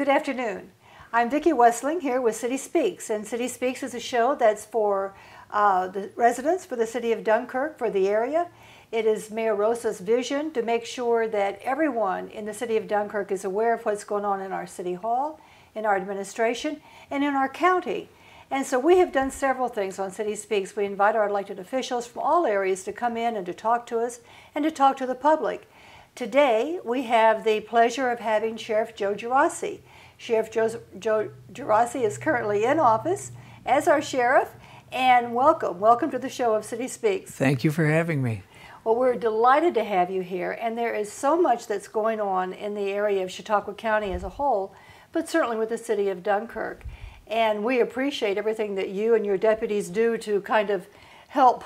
Good afternoon. I'm Vicki Westling here with City Speaks, and City Speaks is a show that's for the residents for the city of Dunkirk, for the area. It is Mayor Rosa's vision to make sure that everyone in the city of Dunkirk is aware of what's going on in our city hall, in our administration, and in our county. And so we have done several things on City Speaks. We invite our elected officials from all areas to come in and to talk to us and to talk to the public. Today, we have the pleasure of having Sheriff Joe Gerace. Sheriff Joe Gerace is currently in office as our sheriff, and welcome to the show of City Speaks. Thank you for having me. Well, we're delighted to have you here, and there is so much that's going on in the area of Chautauqua County as a whole, but certainly with the city of Dunkirk. And we appreciate everything that you and your deputies do to kind of help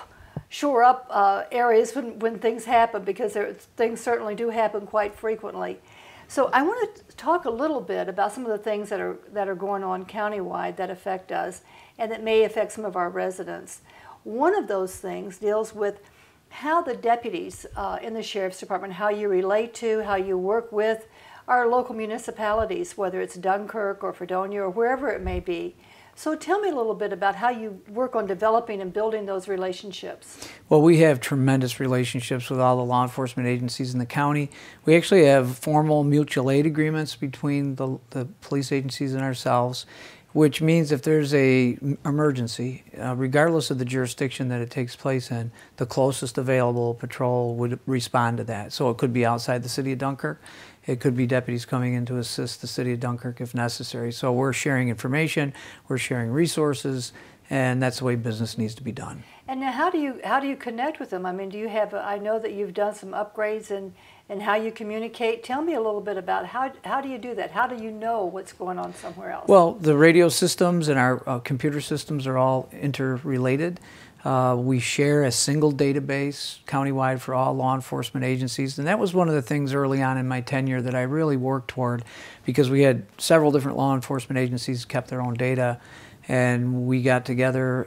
shore up areas when things happen, because things certainly do happen quite frequently. So I want to talk a little bit about some of the things that are going on countywide that affect us and that may affect some of our residents. One of those things deals with how the deputies in the Sheriff's Department, how you relate to, how you work with our local municipalities, whether it's Dunkirk or Fredonia or wherever it may be. So tell me a little bit about how you work on developing and building those relationships. Well, we have tremendous relationships with all the law enforcement agencies in the county. We actually have formal mutual aid agreements between the police agencies and ourselves, which means if there's an emergency, regardless of the jurisdiction that it takes place in, the closest available patrol would respond to that. So it could be outside the city of Dunkirk. It could be deputies coming in to assist the city of Dunkirk if necessary. So we're sharing information, we're sharing resources, and that's the way business needs to be done. And now how do you connect with them? I mean, do you have, I know that you've done some upgrades and how you communicate. Tell me a little bit about how do you do that? How do you know what's going on somewhere else? Well, the radio systems and our computer systems are all interrelated. We share a single database countywide for all law enforcement agencies, and that was one of the things early on in my tenure that I really worked toward, because we had several different law enforcement agencies kept their own data, and we got together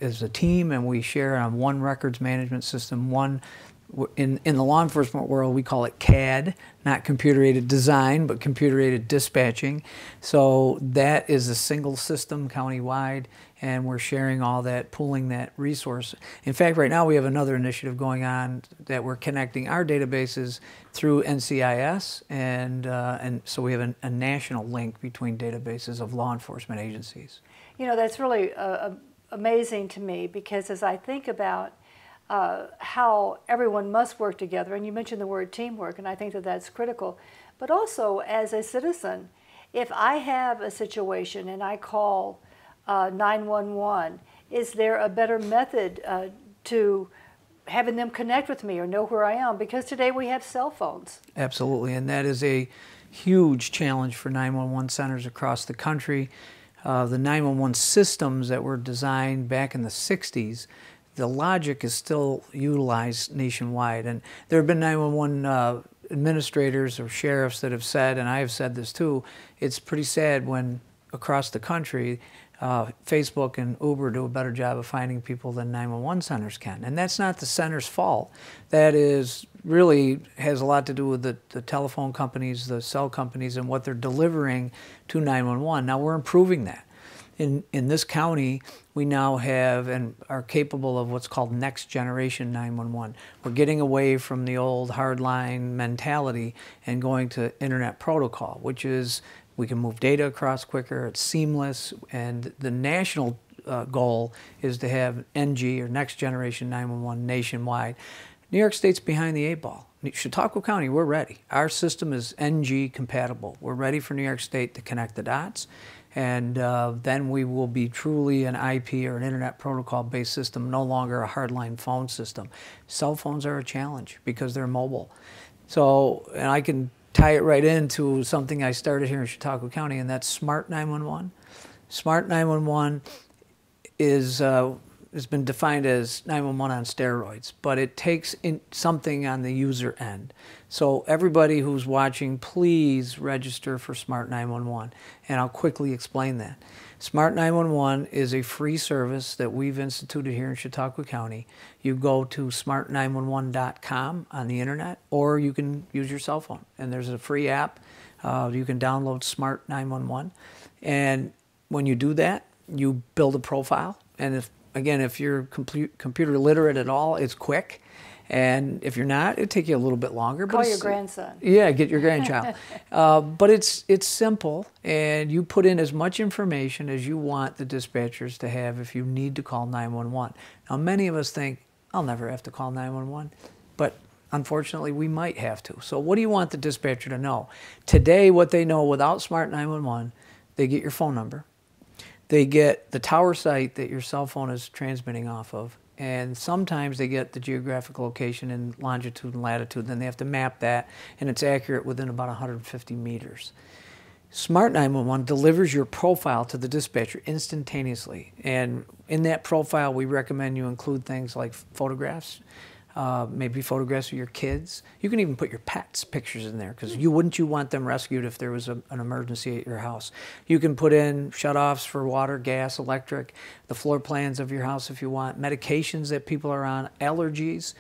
as a team and we share on one records management system. In the law enforcement world, we call it CAD, not computer-aided design, but computer-aided dispatching. So that is a single system countywide, and we're sharing all that, pooling that resource. In fact, right now we have another initiative going on that we're connecting our databases through NCIS, and so we have a national link between databases of law enforcement agencies. You know, that's really amazing to me, because as I think about how everyone must work together, and you mentioned the word teamwork, and I think that that's critical, but also as a citizen, if I have a situation and I call 911, is there a better method to having them connect with me or know where I am? Because today we have cell phones. Absolutely, and that is a huge challenge for 911 centers across the country. The 911 systems that were designed back in the 60s, the logic is still utilized nationwide. And there have been 911 administrators or sheriffs that have said, and I have said this too, it's pretty sad when across the country Facebook and Uber do a better job of finding people than 911 centers can. And that's not the center's fault. That is really has a lot to do with the telephone companies, the cell companies, and what they're delivering to 911. Now we're improving that. In this county, we now have and are capable of what's called next generation 911. We're getting away from the old hardline mentality and going to internet protocol, which is we can move data across quicker, it's seamless, and the national goal is to have NG, or next generation 911, nationwide. New York State's behind the 8 ball. Chautauqua County, we're ready. Our system is NG compatible. We're ready for New York State to connect the dots. And then we will be truly an IP or an internet protocol-based system, no longer a hardline phone system. Cell phones are a challenge because they're mobile. So, and I can tie it right into something I started here in Chautauqua County, and that's Smart 911. Smart 911 is has been defined as 911 on steroids, but it takes in something on the user end. So everybody who's watching, please register for Smart 911, and I'll quickly explain that. Smart 911 is a free service that we've instituted here in Chautauqua County. You go to smart911.com on the internet, or you can use your cell phone, and there's a free app. You can download Smart 911, and when you do that, you build a profile. And if you're computer literate at all, it's quick. And if you're not, it'll take you a little bit longer. Call your grandson. Yeah, get your grandchild. But it's simple, and you put in as much information as you want the dispatchers to have if you need to call 911. Now, many of us think, I'll never have to call 911, but unfortunately, we might have to. So what do you want the dispatcher to know? Today, what they know without Smart 911, they get your phone number. They get the tower site that your cell phone is transmitting off of, and sometimes they get the geographic location in longitude and latitude, then they have to map that, and it's accurate within about 150 meters. Smart 911 delivers your profile to the dispatcher instantaneously, and in that profile we recommend you include things like photographs, maybe photographs of your kids. You can even put your pets' pictures in there, because you want them rescued if there was an emergency at your house. You can put in shutoffs for water, gas, electric, the floor plans of your house if you want, medications that people are on, allergies.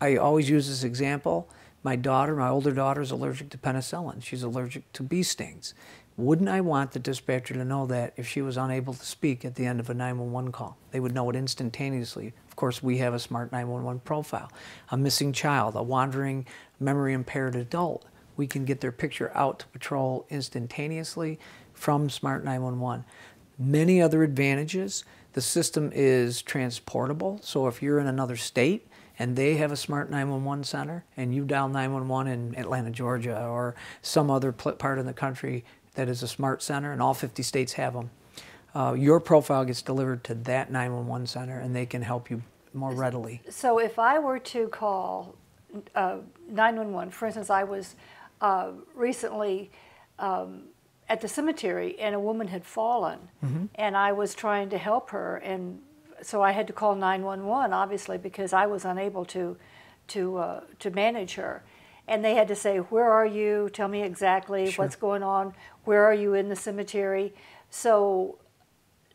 I always use this example. My older daughter is allergic to penicillin. She's allergic to bee stings. Wouldn't I want the dispatcher to know that if she was unable to speak at the end of a 911 call? They would know it instantaneously. Of course, we have a Smart 911 profile. A missing child, a wandering memory-impaired adult, we can get their picture out to patrol instantaneously from Smart 911. Many other advantages. The system is transportable, so if you're in another state and they have a Smart 911 center and you dial 911 in Atlanta, Georgia, or some other part of the country that is a smart center, and all 50 states have them, your profile gets delivered to that 911 center, and they can help you more readily. So if I were to call 911, for instance, I was recently at the cemetery, and a woman had fallen, and I was trying to help her, and so I had to call 911, obviously, because I was unable to manage her. And they had to say, where are you? Tell me exactly what's going on. Where are you in the cemetery? So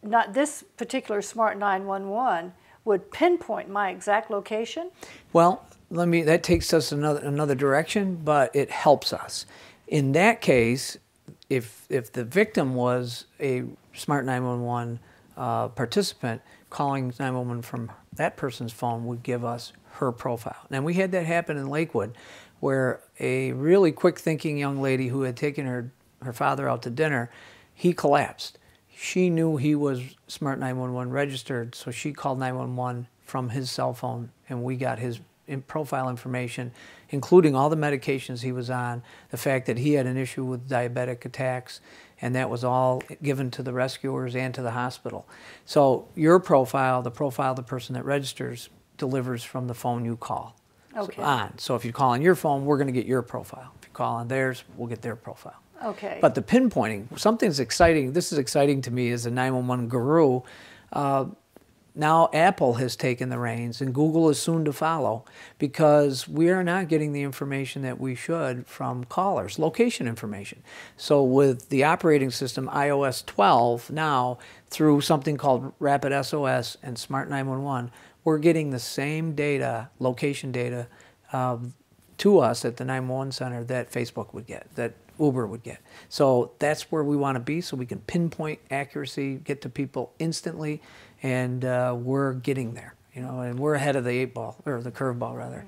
not this particular Smart 911 would pinpoint my exact location? Well, that takes us another direction, but it helps us. In that case, if the victim was a Smart 911 participant, calling 911 from that person's phone would give us her profile. Now, we had that happen in Lakewood, where a really quick-thinking young lady who had taken her father out to dinner, he collapsed. She knew he was Smart 911 registered, so she called 911 from his cell phone, and we got his profile information, including all the medications he was on, the fact that he had an issue with diabetic attacks, and that was all given to the rescuers and to the hospital. So your profile, the profile of the person that registers, delivers from the phone you call. Okay. So if you call on your phone, we're going to get your profile. If you call on theirs, we'll get their profile. Okay. But the pinpointing, something's exciting. This is exciting to me as a 911 guru. Now Apple has taken the reins, and Google is soon to follow, because we are not getting the information that we should from callers, location information. So with the operating system iOS 12 now, through something called Rapid SOS and Smart 911, we're getting the same data, location data, to us at the 911 center that Facebook would get, that Uber would get. So that's where we want to be, so we can pinpoint accuracy, get to people instantly, and we're getting there, and we're ahead of the 8-ball, or the curveball rather.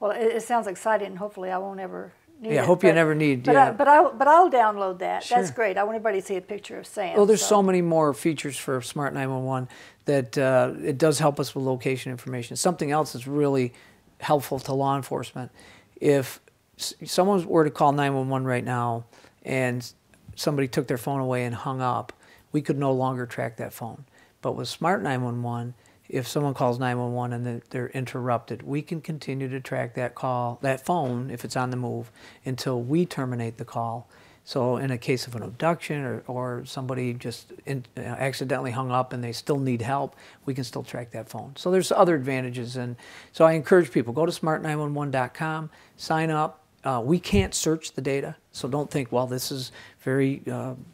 Well, it sounds exciting, and hopefully I won't ever need it. Yeah, I hope you never need. But, yeah. but I'll download that. Sure. That's great. I want everybody to see a picture of Sam. Well, there's so many more features for Smart 911 that it does help us with location information. Something else that's really helpful to law enforcement. If someone were to call 911 right now and somebody took their phone away and hung up, we could no longer track that phone. But with Smart 911, if someone calls 911 and they're interrupted, we can continue to track that call, that phone, if it's on the move, until we terminate the call. So in a case of an abduction or somebody just accidentally hung up and they still need help, we can still track that phone. So there's other advantages. And so I encourage people, go to smart911.com, sign up. We can't search the data, so don't think, well, this is very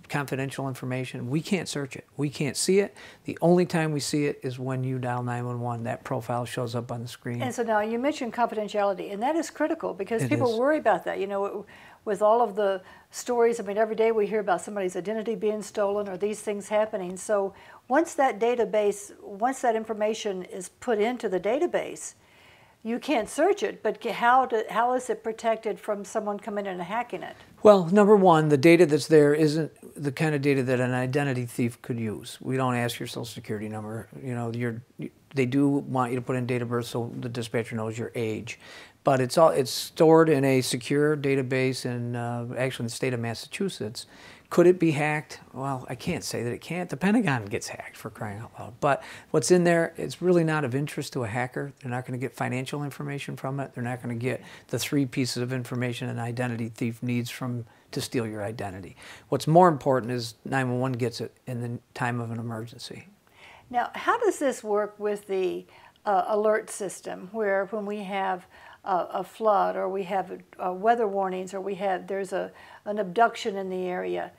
confidential information. We can't search it. We can't see it. The only time we see it is when you dial 911. That profile shows up on the screen. And so now you mentioned confidentiality, and that is critical because It people is. worry about that. You know, with all of the stories, I mean, every day we hear about somebody's identity being stolen or these things happening. So once that database, once that information is put into the database, you can't search it, but how is it protected from someone coming in and hacking it? Well, number one, the data that's there isn't the kind of data that an identity thief could use. We don't ask your social security number. You know, they do want you to put in date of birth so the dispatcher knows your age. But it's stored in a secure database in actually in the state of Massachusetts. Could it be hacked? Well, I can't say that it can't. The Pentagon gets hacked, for crying out loud. But what's in there, it's really not of interest to a hacker. They're not going to get financial information from it. They're not going to get the 3 pieces of information an identity thief needs to steal your identity. What's more important is 911 gets it in the time of an emergency. Now, how does this work with the alert system, where when we have a flood or we have weather warnings or there's an abduction in the area?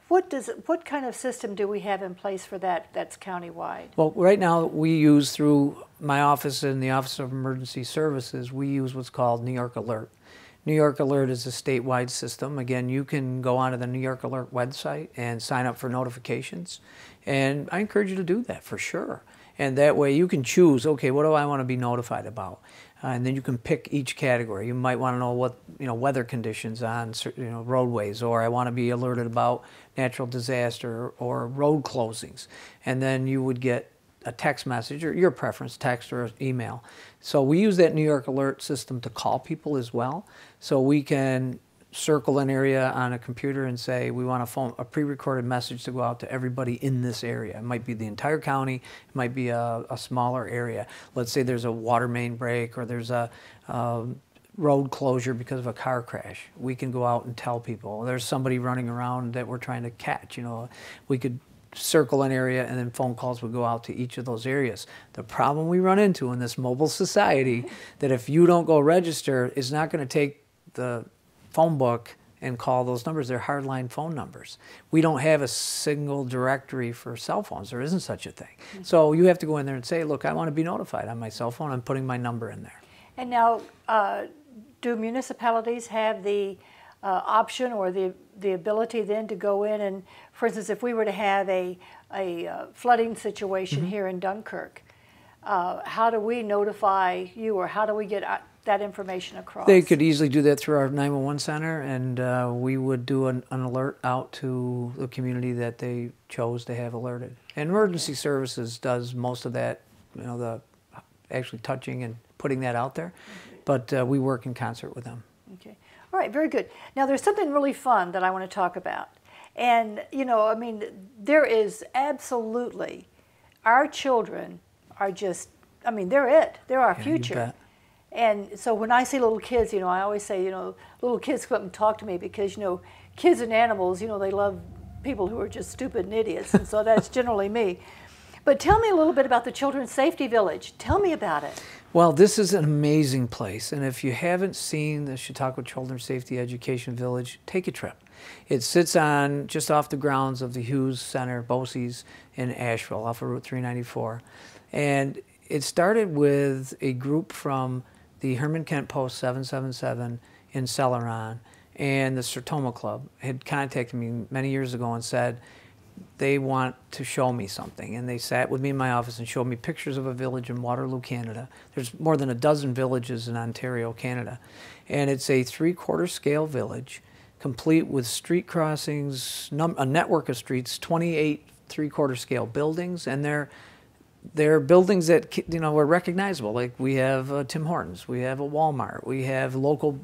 What kind of system do we have in place for that that's countywide? Well, right now we use, through my office and the Office of Emergency Services, we use what's called New York Alert. New York Alert is a statewide system. Again, you can go onto the New York Alert website and sign up for notifications. And I encourage you to do that for sure. And that way you can choose, okay, what do I want to be notified about? And then you can pick each category. You might want to know what, weather conditions on, roadways, or I want to be alerted about natural disaster or road closings. And then you would get a text message, or your preference, text or email. So we use that New York Alert system to call people as well. So we can circle an area on a computer and say we want a pre-recorded message to go out to everybody in this area. It might be the entire county, it might be a smaller area. Let's say there's a water main break or there's a road closure because of a car crash. We can go out and tell people. There's somebody running around that we're trying to catch. We could circle an area and then phone calls would go out to each of those areas. The problem we run into in this mobile society, that if you don't go register, it's not going to take the phone book and call those numbers. They're hardline phone numbers. We don't have a single directory for cell phones. There isn't such a thing. Mm-hmm. So you have to go in there and say, look, I want to be notified on my cell phone. I'm putting my number in there. And now, do municipalities have the option or the ability then to go in and, for instance, if we were to have a flooding situation here in Dunkirk, how do we notify you, or how do we get that information across? They could easily do that through our 911 center, and we would do an alert out to the community that they chose to have alerted. And emergency services does most of that, the actually touching and putting that out there, but we work in concert with them. Okay. All right, very good. Now, there's something really fun that I want to talk about. And, there is absolutely, our children are just, they're it. They're our future. You bet. And so when I see little kids, I always say, little kids come up and talk to me because, kids and animals, they love people who are just stupid and idiots. And so that's generally me. But tell me a little bit about the Children's Safety Village. Tell me about it. Well, this is an amazing place. And if you haven't seen the Chautauqua Children's Safety Education Village, take a trip. It sits on just off the grounds of the Hughes Center, BOCES in Asheville, off of Route 394. And it started with a group from the Herman Kent Post 777 in Celeron, and the Sertoma Club had contacted me many years ago and said they want to show me something. And they sat with me in my office and showed me pictures of a village in Waterloo, Canada. There's more than a dozen villages in Ontario, Canada. And it's a 3/4 scale village, complete with street crossings, a network of streets, 28 3/4 scale buildings, and they're buildings that are recognizable. Like we have Tim Hortons, we have a Walmart, we have local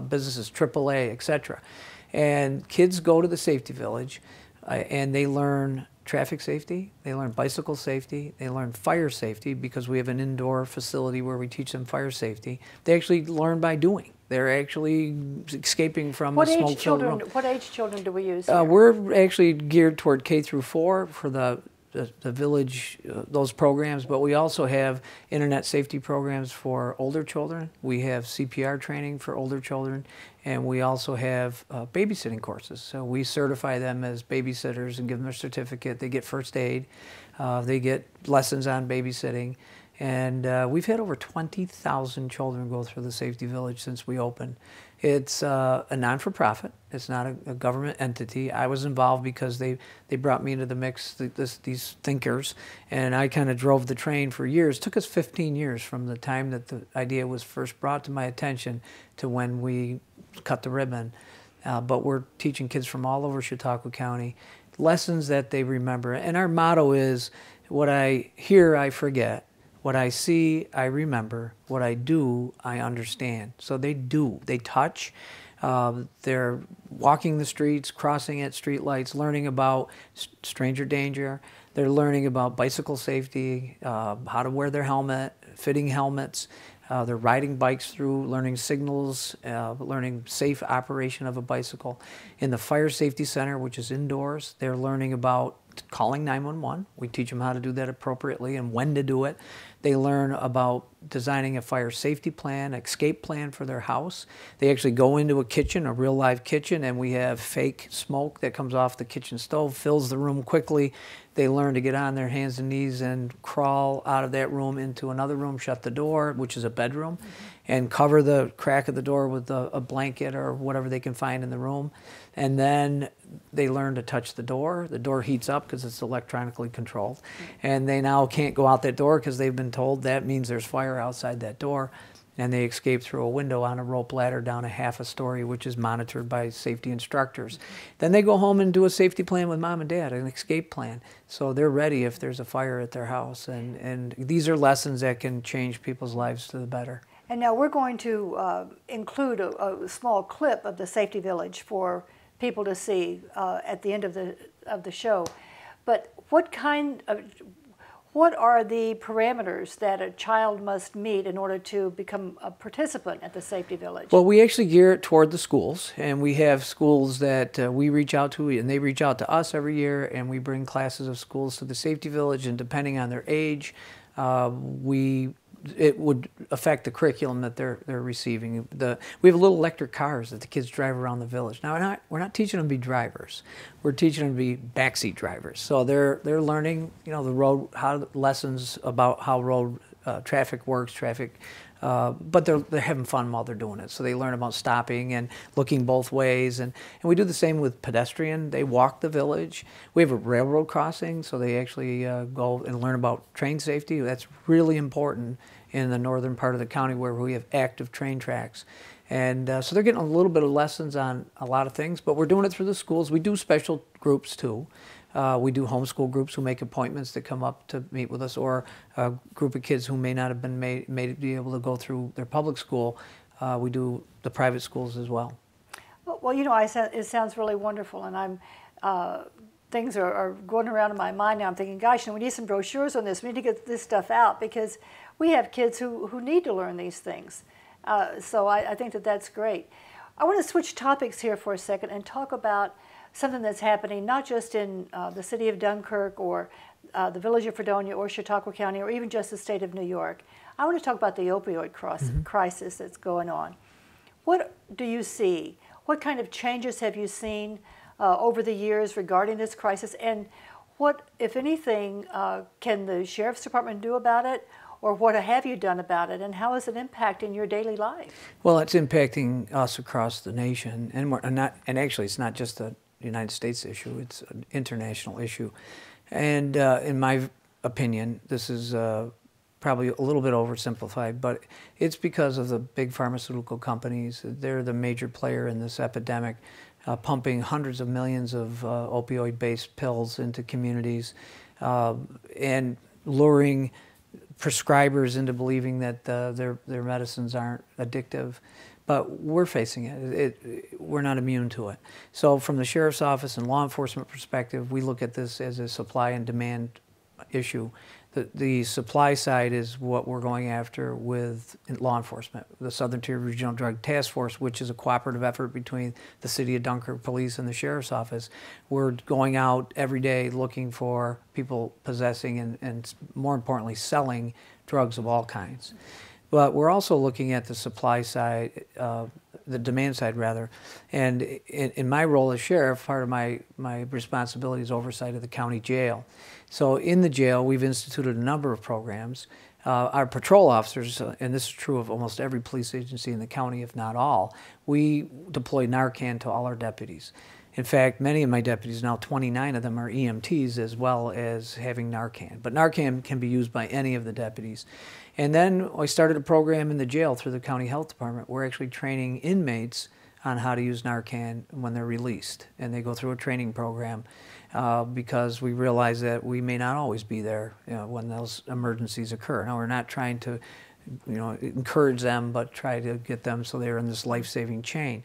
businesses, AAA, etc. And kids go to the safety village and they learn traffic safety, they learn bicycle safety, they learn fire safety because we have an indoor facility where we teach them fire safety. They actually learn by doing. They're actually escaping from What a age smoke-filled children? room. What age children do we use here? We're actually geared toward K-4 for the village, those programs, but we also have internet safety programs for older children. We have CPR training for older children, and we also have babysitting courses. So we certify them as babysitters and give them their certificate. They get first aid. They get lessons on babysitting. And we've had over 20,000 children go through the Safety Village since we opened. It's a non-for-profit. It's not a government entity. I was involved because they brought me into the mix, these thinkers, and I kind of drove the train for years. It took us 15 years from the time that the idea was first brought to my attention to when we cut the ribbon. But we're teaching kids from all over Chautauqua County lessons that they remember. And our motto is, what I hear, I forget. What I see, I remember. What I do, I understand. So they do. They touch. They're walking the streets, crossing at street lights, learning about stranger danger. They're learning about bicycle safety, how to wear their helmet, fitting helmets. They're riding bikes through, learning signals, learning safe operation of a bicycle. In the Fire Safety Center, which is indoors, they're learning about calling 911. We teach them how to do that appropriately and when to do it. They learn about designing a fire safety plan, escape plan for their house. They actually go into a kitchen, a real live kitchen, and we have fake smoke that comes off the kitchen stove, fills the room quickly. They learn to get on their hands and knees and crawl out of that room into another room, shut the door, which is a bedroom, and cover the crack of the door with a blanket or whatever they can find in the room. And then they learn to touch the door. The door heats up because it's electronically controlled. And they now can't go out that door because they've been told that means there's fire outside that door. And they escape through a window on a rope ladder down a half a story, which is monitored by safety instructors. Then they go home and do a safety plan with mom and dad, an escape plan. So they're ready if there's a fire at their house. And these are lessons that can change people's lives to the better. And now we're going to include a small clip of the Safety Village for people to see at the end of the show. But what are the parameters that a child must meet in order to become a participant at the Safety Village? Well, we actually gear it toward the schools, and we have schools that we reach out to, and they reach out to us every year, and we bring classes of schools to the Safety Village, and depending on their age, it would affect the curriculum that they're receiving. We have little electric cars that the kids drive around the village. Now we're not teaching them to be drivers. We're teaching them to be backseat drivers. So they're learning, the road, lessons about how road traffic works, but they're having fun while they're doing it. So they learn about stopping and looking both ways. And we do the same with pedestrian. They walk the village. We have a railroad crossing, so they actually go and learn about train safety. That's really important in the northern part of the county where we have active train tracks. And so they're getting a little bit of lessons on a lot of things, but we're doing it through the schools. We do special groups too. We do homeschool groups who make appointments to come up to meet with us, or a group of kids who may not have been made to be able to go through their public school. We do the private schools as well. Well, it sounds really wonderful, and things are going around in my mind now. I'm thinking, gosh, we need some brochures on this. We need to get this stuff out because we have kids who need to learn these things. So I think that's great. I want to switch topics here for a second and talk about something that's happening not just in the city of Dunkirk or the village of Fredonia or Chautauqua County or even just the state of New York. I want to talk about the opioid crisis that's going on. What do you see? What kind of changes have you seen over the years regarding this crisis? And what, if anything, can the Sheriff's Department do about it? Or what have you done about it, and how is it impacting your daily life? Well, it's impacting us across the nation, and actually it's not just a United States issue, it's an international issue. And in my opinion, this is probably a little bit oversimplified, but it's because of the big pharmaceutical companies. They're the major player in this epidemic, pumping hundreds of millions of opioid-based pills into communities and luring prescribers into believing that their medicines aren't addictive. But we're facing it. We're not immune to it. So from the Sheriff's Office and law enforcement perspective, we look at this as a supply and demand issue. The supply side is what we're going after with law enforcement, the Southern Tier Regional Drug Task Force, which is a cooperative effort between the City of Dunkirk Police and the Sheriff's Office. We're going out every day looking for people possessing and more importantly, selling drugs of all kinds. But we're also looking at the supply side, the demand side rather, and in my role as sheriff, part of my responsibility is oversight of the county jail. So in the jail, we've instituted a number of programs. Our patrol officers, and this is true of almost every police agency in the county, if not all, we deploy Narcan to all our deputies. In fact, many of my deputies, now 29 of them, are EMTs as well as having Narcan. But Narcan can be used by any of the deputies. And then I started a program in the jail through the county health department. We're actually training inmates on how to use Narcan when they're released. And they go through a training program because we realize that we may not always be there, when those emergencies occur. Now, we're not trying to encourage them, but try to get them so they're in this life-saving chain.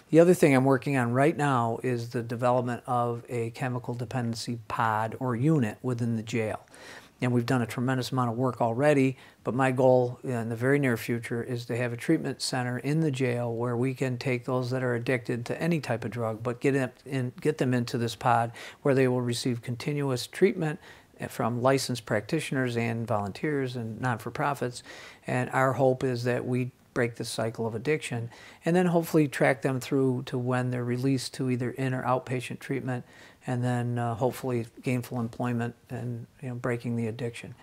The other thing I'm working on right now is the development of a chemical dependency pod or unit within the jail. And we've done a tremendous amount of work already, but my goal in the very near future is to have a treatment center in the jail where we can take those that are addicted to any type of drug, but get them into this pod where they will receive continuous treatment from licensed practitioners and volunteers and not-for-profits. And our hope is that we break the cycle of addiction and then hopefully track them through to when they're released to either in or outpatient treatment, and then hopefully gainful employment and breaking the addiction.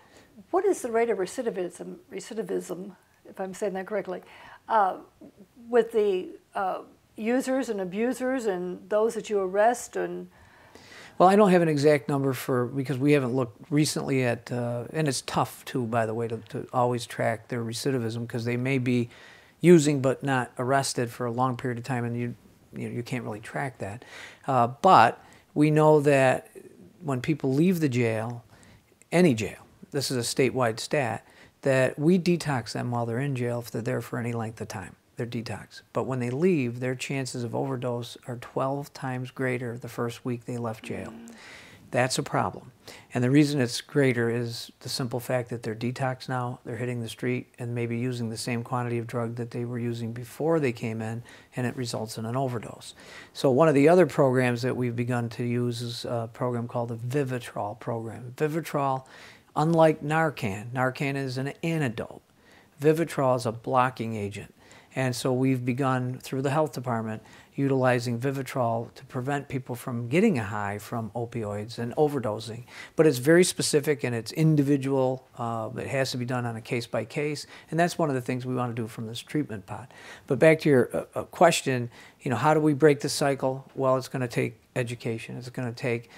What is the rate of recidivism, if I'm saying that correctly, with the users and abusers and those that you arrest? And well, I don't have an exact number because we haven't looked recently at, and it's tough too, by the way, to always track their recidivism because they may be using but not arrested for a long period of time, and you can't really track that. But we know that when people leave the jail, any jail, this is a statewide stat, that we detox them while they're in jail if they're there for any length of time. They're detox. But when they leave, their chances of overdose are 12 times greater the first week they left jail. That's a problem. And the reason it's greater is the simple fact that they're detox now, they're hitting the street and maybe using the same quantity of drug that they were using before they came in, and it results in an overdose. So one of the other programs that we've begun to use is a program called the Vivitrol program. Vivitrol, unlike Narcan, Narcan is an antidote. Vivitrol is a blocking agent. And so we've begun, through the health department, utilizing Vivitrol to prevent people from getting a high from opioids and overdosing. But it's very specific and it's individual. It has to be done on a case-by-case. And that's one of the things we want to do from this treatment pod. But back to your question, how do we break the cycle? Well, it's going to take education. It's going to take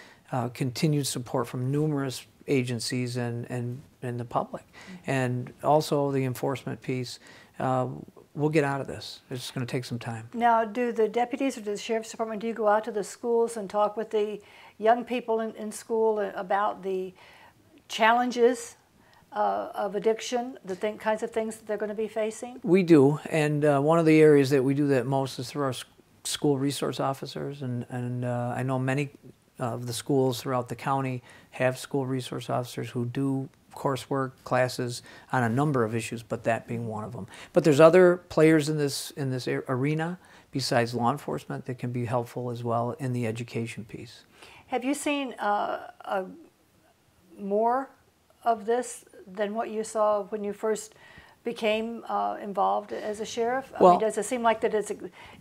continued support from numerous agencies and the public. And also the enforcement piece. We'll get out of this. It's just going to take some time. Now, do the deputies or the Sheriff's Department, do you go out to the schools and talk with the young people in school about the challenges of addiction, the kinds of things that they're going to be facing? We do, and one of the areas that we do that most is through our school resource officers, and I know many of the schools throughout the county have school resource officers who do coursework, classes on a number of issues, but that being one of them. But there's other players in this arena besides law enforcement that can be helpful as well in the education piece. Have you seen more of this than what you saw when you first became involved as a sheriff? I mean, does it seem like that it's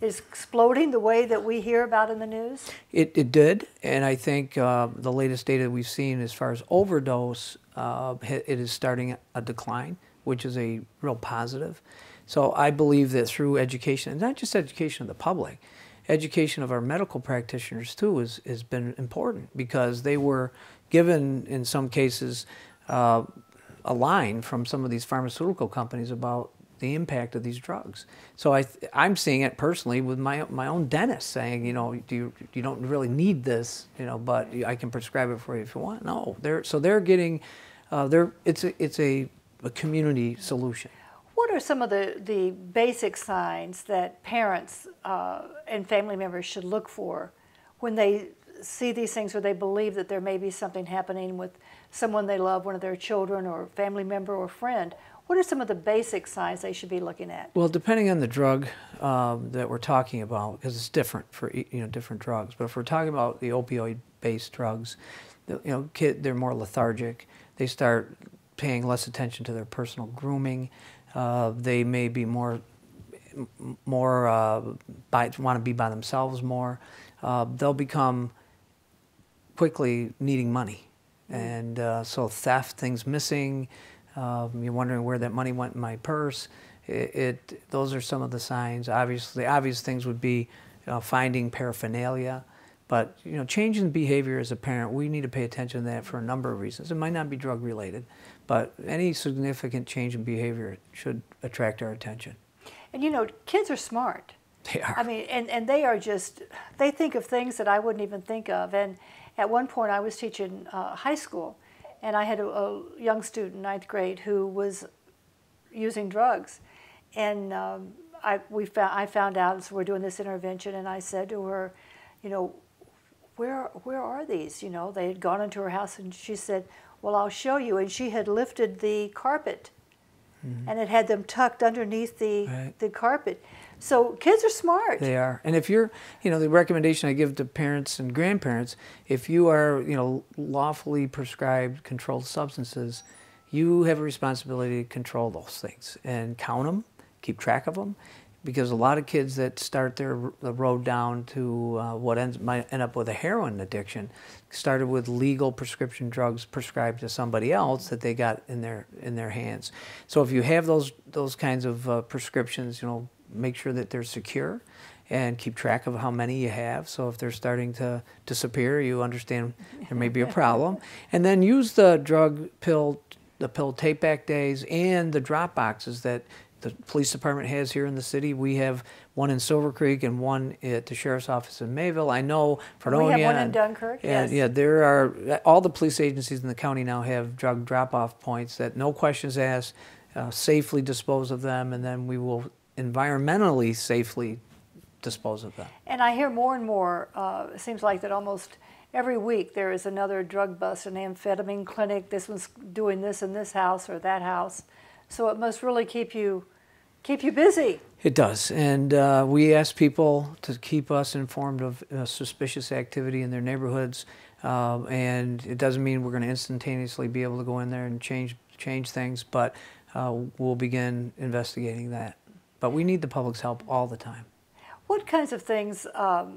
exploding the way that we hear about in the news? It did, and I think the latest data we've seen as far as overdose, it is starting a decline, which is a real positive. So I believe that through education, and not just education of the public, education of our medical practitioners too has been important, because they were given, in some cases, a line from some of these pharmaceutical companies about the impact of these drugs. So I'm seeing it personally with my own dentist saying, you don't really need this, but I can prescribe it for you if you want. No, they're getting, it's a community solution. What are some of the basic signs that parents and family members should look for when they see these things or they believe that there may be something happening with someone they love, one of their children or family member or friend, what are some of the basic signs they should be looking at? Well, depending on the drug that we're talking about, because it's different for different drugs. But if we're talking about the opioid-based drugs, they're more lethargic. They start paying less attention to their personal grooming. They may be want to be by themselves more. They'll become quickly needing money, and so theft, things missing. You're wondering where that money went in my purse. Those are some of the signs. Obviously, obvious things would be finding paraphernalia. But changing behavior as a parent, we need to pay attention to that for a number of reasons. It might not be drug related, but any significant change in behavior should attract our attention. And kids are smart. They are. I mean, and they are they think of things that I wouldn't even think of. And at one point I was teaching high school, and I had a young student, 9th grade, who was using drugs. And I found out, and so we're doing this intervention, and I said to her, where are these? They had gone into her house, and she said, well, I'll show you. And she had lifted the carpet, and it had them tucked underneath the carpet. So kids are smart. They are. And if you're, the recommendation I give to parents and grandparents, if you are, lawfully prescribed controlled substances, you have a responsibility to control those things and count them, keep track of them. Because a lot of kids that start the road down to might end up with a heroin addiction started with legal prescription drugs prescribed to somebody else that they got in their hands. So if you have those kinds of prescriptions, make sure that they're secure and keep track of how many you have. So if they're starting to disappear, you understand there may be a problem. And then use the pill take back days and the drop boxes that the police department has here in the city. We have one in Silver Creek and one at the sheriff's office in Mayville. I know Fredonia. We have one in Dunkirk, yes. Yeah, there are, all the police agencies in the county now have drug drop-off points that no questions asked, safely dispose of them, and then we will environmentally safely dispose of them. And I hear more and more, it seems like that almost every week there is another drug bust, an amphetamine clinic. This one's doing this in this house or that house. So it must really keep you busy. It does, and we ask people to keep us informed of suspicious activity in their neighborhoods, and it doesn't mean we're going to instantaneously be able to go in there and change things, but we'll begin investigating that. But we need the public's help all the time. What kinds of things are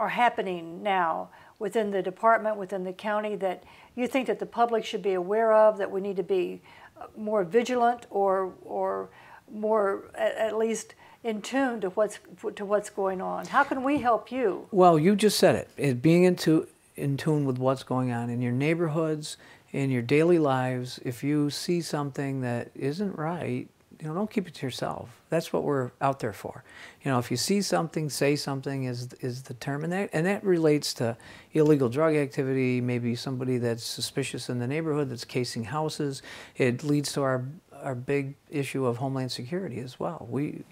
happening now within the department, within the county, that you think that the public should be aware of, that we need to be more vigilant or more at least in tune to what's going on? How can we help you? Well, you just said it. Being in tune with what's going on in your neighborhoods, in your daily lives. If you see something that isn't right, don't keep it to yourself. That's what we're out there for. If you see something, say something is the term, and that relates to illegal drug activity, maybe somebody that's suspicious in the neighborhood that's casing houses. It leads to our big issue of homeland security as well. We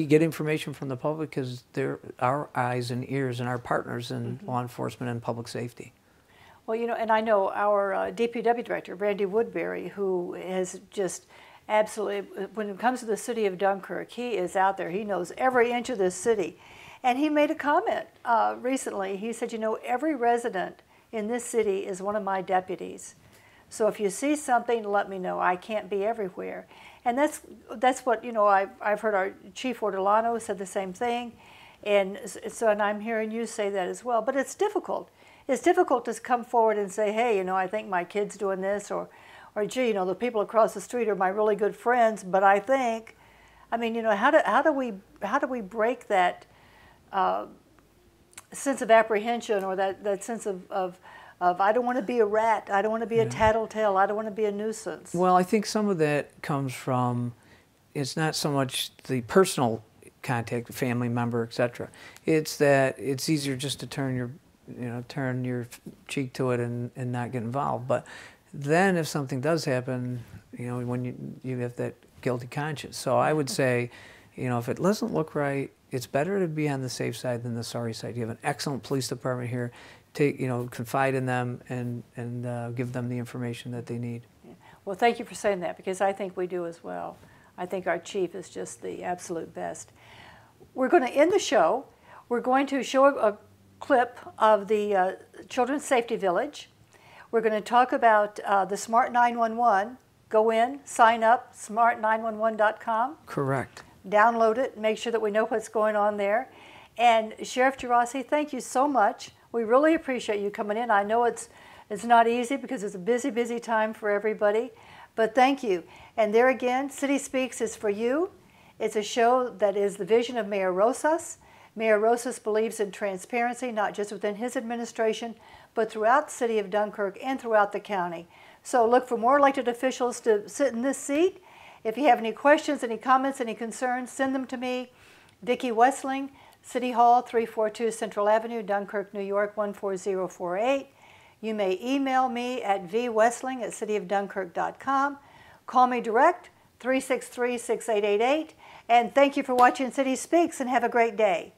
get information from the public because they're our eyes and ears and our partners in law enforcement and public safety. Well, and I know our DPW director, Randy Woodbury, who has just absolutely, when it comes to the city of Dunkirk, he is out there. He knows every inch of this city. And he made a comment recently. He said, every resident in this city is one of my deputies. So if you see something, let me know. I can't be everywhere. And that's what, I've heard our Chief Ortolano said the same thing. And I'm hearing you say that as well. But it's difficult. It's difficult to come forward and say, hey, I think my kid's doing this, or gee, the people across the street are my really good friends, but I think, how do we break that sense of apprehension, or that sense of I don't want to be a rat, I don't want to be a tattletale, I don't want to be a nuisance? Well, I think some of that comes from, it's not so much the personal contact, family member, etc. It's that it's easier just to turn your cheek to it and not get involved. But then if something does happen, when you have that guilty conscience. So I would say, if it doesn't look right, it's better to be on the safe side than the sorry side. You have an excellent police department here. Confide in them and give them the information that they need. Yeah. Well, thank you for saying that, because I think we do as well. I think our chief is just the absolute best. We're going to end the show. We're going to show a clip of the Children's Safety Village. We're going to talk about the Smart 911. Go in, sign up, smart911.com. Correct. Download it, make sure that we know what's going on there. And Sheriff Gerace, thank you so much. We really appreciate you coming in. I know it's not easy because it's a busy, busy time for everybody, but thank you. And there again, City Speaks is for you. It's a show that is the vision of Mayor Rosas. Mayor Rosas believes in transparency, not just within his administration, but throughout the city of Dunkirk and throughout the county. So look for more elected officials to sit in this seat. If you have any questions, any comments, any concerns, send them to me. Vicki Westling, City Hall, 342 Central Avenue, Dunkirk, New York, 14048. You may email me at vwestling@cityofdunkirk.com. Call me direct, 363-6888. And thank you for watching City Speaks, and have a great day.